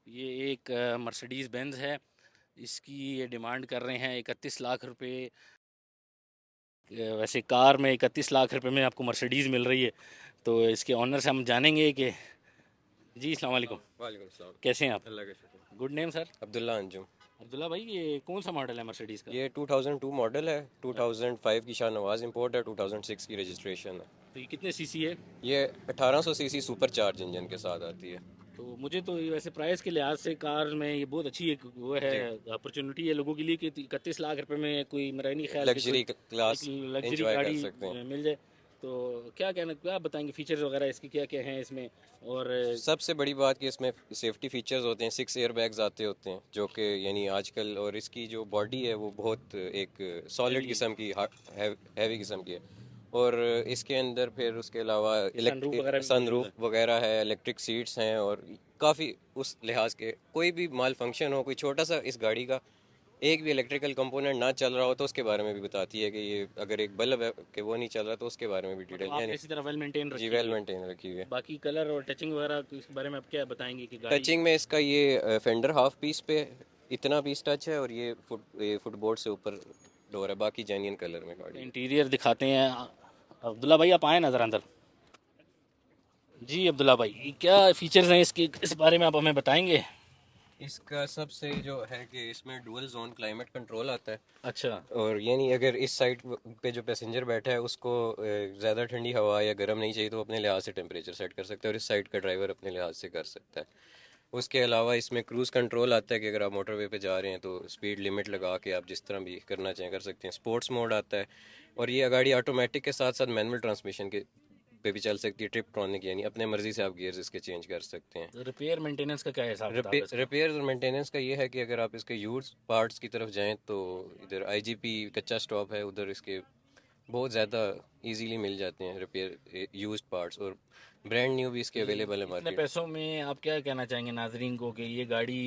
ये एक Mercedes Benz है। इसकी ये डिमांड कर रहे हैं 31 लाख रुपए। वैसे कार में 31 लाख रुपए में आपको मर्सिडीज़ मिल रही है। तो इसके ऑनर से हम जानेंगे कि जी अस्सलाम वालेकुम, वालेकुम सलाम। कैसे हैं आप? अल्लाह का शुक्र। Good name sir. Abdullah Anjum. Abdullah भाई, ये कौन सा मॉडल है मर्सिडीज़ का? ये 2002 मॉडल है। 2005 की शाहनवाज इंपोर्ट है। 2006 की रजिस्ट्रेशन है। तो ये कितने सीसी है? ये 1800 सीसी सुपर चार्ज इंजन के साथ आती है। तो मुझे तो ये वैसे प्राइस के लिहाज से कार में ये बहुत अच्छी एक वो है, जी। अपॉर्चुनिटी है लोगों के लिए कि 31 लाख रुपए में कोई, मेरा नहीं ख्याल कि कोई लग्जरी एक क्लास लग्जरी इंजॉय कर गाड़ी सकते हैं। मिल जाए। तो क्या बताएंगे फीचर्स वगैरह इसके, क्या क्या हैं इसमें? और सबसे बड़ी बात कि इसमें सेफ्टी फीचर्स होते हैं। 6 एयर बैग्स आते होते हैं जो कि यानी आजकल, और इसकी जो बॉडी है वो बहुत एक सॉलिड हैवी किस्म की, हैवी किस्म की है। और इसके अंदर फिर उसके अलावा सनरूफ वगैरह इलेक्ट्रिक भी मौजूद सनरूफ है। वगैरह है, इलेक्ट्रिक सीट्स हैं, और काफ़ी उस लिहाज के कोई भी माल फंक्शन हो, कोई छोटा सा इस गाड़ी का एक भी इलेक्ट्रिकल कंपोनेंट ना चल रहा हो तो उसके बारे में भी बताती है कि ये अगर एक बल्ब है कि वो नहीं चल रहा तो उसके बारे में भी मतलब डिटेल, आपने यानी इसी तरह वेल मेंटेन जी रखी वेल हुई है। मेंटेन रखी हुई है। बाकी कलर और टचिंग वगैरह तो इसके बारे में आप क्या बताएंगे कि गाड़ी टचिंग में इसका ये फेंडर हाफ पीस पे इतना पीस टच है, और ये फुटबोर्ड से ऊपर डोर है। बाकी जेन्युइन कलर में गाड़ी है। इंटीरियर दिखाते हैं? अब्दुल्ला भाई आप आए नज़र अंदर। जी अब्दुल्ला भाई, ये क्या फीचर्स हैं इसके, इस बारे में आप हमें बताएंगे? इसका सबसे जो है कि इसमें डुअल जोन क्लाइमेट कंट्रोल आता है। अच्छा। और यानी अगर इस साइड पे जो पैसेंजर बैठा है उसको ज़्यादा ठंडी हवा या गर्म नहीं चाहिए तो वो अपने लिहाज से टेम्परेचर सेट कर सकता है, और इस साइड का ड्राइवर अपने लिहाज से कर सकता है। उसके अलावा इसमें क्रूज़ कंट्रोल आता है कि अगर आप मोटरवे पे जा रहे हैं तो स्पीड लिमिट लगा के आप जिस तरह भी करना चाहें कर सकते हैं। स्पोर्ट्स मोड आता है। और ये गाड़ी ऑटोमेटिक के साथ साथ मैनुअल ट्रांसमिशन के पे भी चल सकती है, ट्रिपट्रॉनिक, यानी अपने मर्जी से आप गियर्स इसके चेंज कर सकते हैं। तो रिपेयर मेंटेनेंस का क्या हिसाब किताब है इसका? रिपेयर और मेंटेनेंस का ये है कि अगर आप इसके यूज्ड पार्ट्स की तरफ जाएं तो इधर आईजीपी कच्चा स्टॉप है, उधर इसके बहुत ज़्यादा इजीली मिल जाते हैं रिपेयर यूज्ड पार्ट्स, और ब्रांड न्यू भी इसके तो ये अवेलेबल है इतने मार्केट। पैसों में आप क्या कहना चाहेंगे नाजरीन को कि ये गाड़ी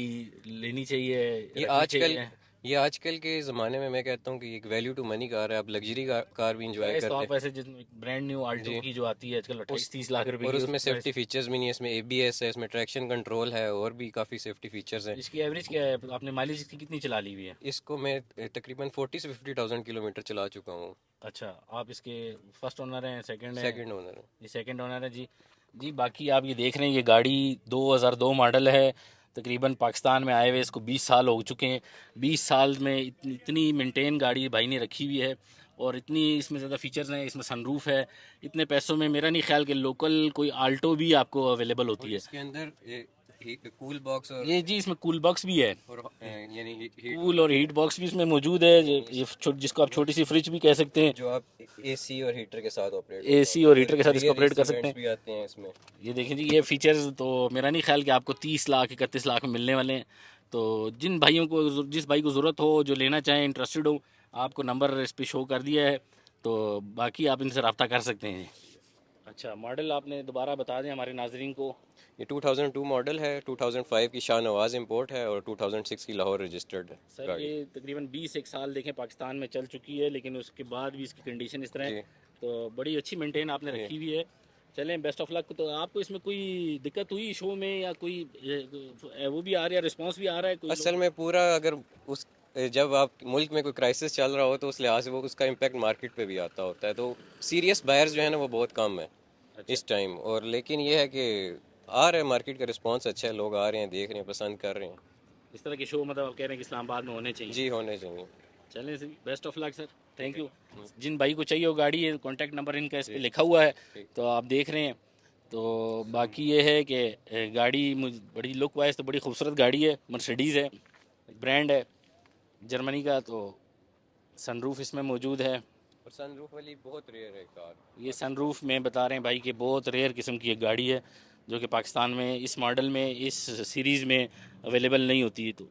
लेनी चाहिए, ये रखनी आजकल चाहिए? ये आजकल के ज़माने में मैं कहता हूँ कि एक वैल्यू टू मनी कार है। आप लग्जरी कार भी इंजॉय प्राइस तो करते आप ऐसे जिस ब्रांड न्यू हैं आल्टो जी। की जो आती है आजकल उस 28-30 लाख रुपए और की, उसमें उसकी सेफ्टी प्राइस। फीचर्स भी नहीं है। इसमें एबीएस है, इसमें ट्रैक्शन कंट्रोल है, और भी काफ़ी सेफ्टी फीचर्स हैं। इसकी एवरेज क्या है? आपने माइलेज इसकी कितनी चला ली हुई है? इसको मैं तकरीबन 40 से 50 थाउजेंड किलोमीटर चला चुका हूँ। अच्छा, आप इसके फर्स्ट ओनर हैं, सेकंड हैं? सेकंड ओनर है। ये सेकंड ओनर है जी। जी बाकी आप ये देख रहे हैं, ये गाड़ी 2002 मॉडल है। तकरीबन पाकिस्तान में आए हुए इसको 20 साल हो चुके हैं। 20 साल में इतनी मेंटेन गाड़ी भाई ने रखी हुई है, और इतनी इसमें ज़्यादा फीचर्स हैं, इसमें सनरूफ है। इतने पैसों में मेरा नहीं ख्याल कि लोकल कोई आल्टो भी आपको अवेलेबल और होती है। इसके अंदर कूल बॉक्स ये जी इसमें कूल बॉक्स भी है। और यानी हीट कूल और हीट बॉक्स भी इसमें मौजूद है, यानी जिसको आप छोटी सी फ्रिज भी कह सकते हैं। जो आप एसी और हीटर के साथ ऑपरेट होता एसी है, और और हीटर के साथ इसको रियर ऑपरेट कर एसी सकते वेंट्स हैं। भी आते हैं इसमें। ये देखें जी, ये फीचर्स तो मेरा नहीं ख्याल कि आपको 30 लाख 31 लाख में मिलने वाले हैं। तो जिन भाइयों को, जिस भाई को ज़रूरत हो, जो लेना चाहें, इंटरेस्टेड हो, आपको नंबर इस पे शो कर दिया है। तो बाकी आप इनसे रब्ता कर सकते हैं। अच्छा, मॉडल आपने दोबारा बता दें हमारे नाजरीन को। ये 2002 मॉडल है। 2005 की शाहनवाज इंपोर्ट है, और 2006 की लाहौर रजिस्टर्ड है सर ये गाड़ी। तकरीबन 20 एक साल देखें पाकिस्तान में चल चुकी है, लेकिन उसके बाद भी इसकी कंडीशन इस तरह है। जी। तो बड़ी अच्छी मेंटेन आपने जी। रखी हुई है। चलें, बेस्ट ऑफ लक। तो आपको इसमें कोई दिक्कत हुई शो में, या कोई वो भी आ रहा है, रिस्पांस भी आ रहा है कोई असल लोग? में पूरा अगर उस जब आप मुल्क में कोई क्राइसिस चल रहा हो तो उस लिहाज से वो उसका इम्पैक्ट मार्केट पे भी आता होता है, तो सीरियस बायर्स जो है ना वो बहुत कम है अच्छा। इस टाइम। और लेकिन ये है कि आ रहे हैं, मार्केट का रिस्पांस अच्छा है, लोग आ रहे हैं, देख रहे हैं, पसंद कर रहे हैं। इस तरह के शो मतलब आप कह रहे हैं कि इस्लामाबाद में होने चाहिए? जी, होने चाहिए। चलें sir, best of luck sir. ठीक थैंक है। यू। जिन भाई को चाहिए वो गाड़ी है, कॉन्टैक्ट नंबर इनका इस पे जी। लिखा हुआ है। ठीक। तो आप देख रहे हैं। तो बाकी ये है कि गाड़ी बड़ी लुक वाइज तो बड़ी खूबसूरत गाड़ी है, मर्सिडीज़ है, ब्रांड है जर्मनी का। तो सनरूफ इसमें मौजूद है। और सनरूफ वाली बहुत रेयर है कार ये पाकिस्तान सनरूफ में बता रहे हैं भाई कि बहुत रेयर किस्म की एक गाड़ी है, जो कि पाकिस्तान में इस मॉडल में, इस सीरीज़ में अवेलेबल नहीं होती है। तो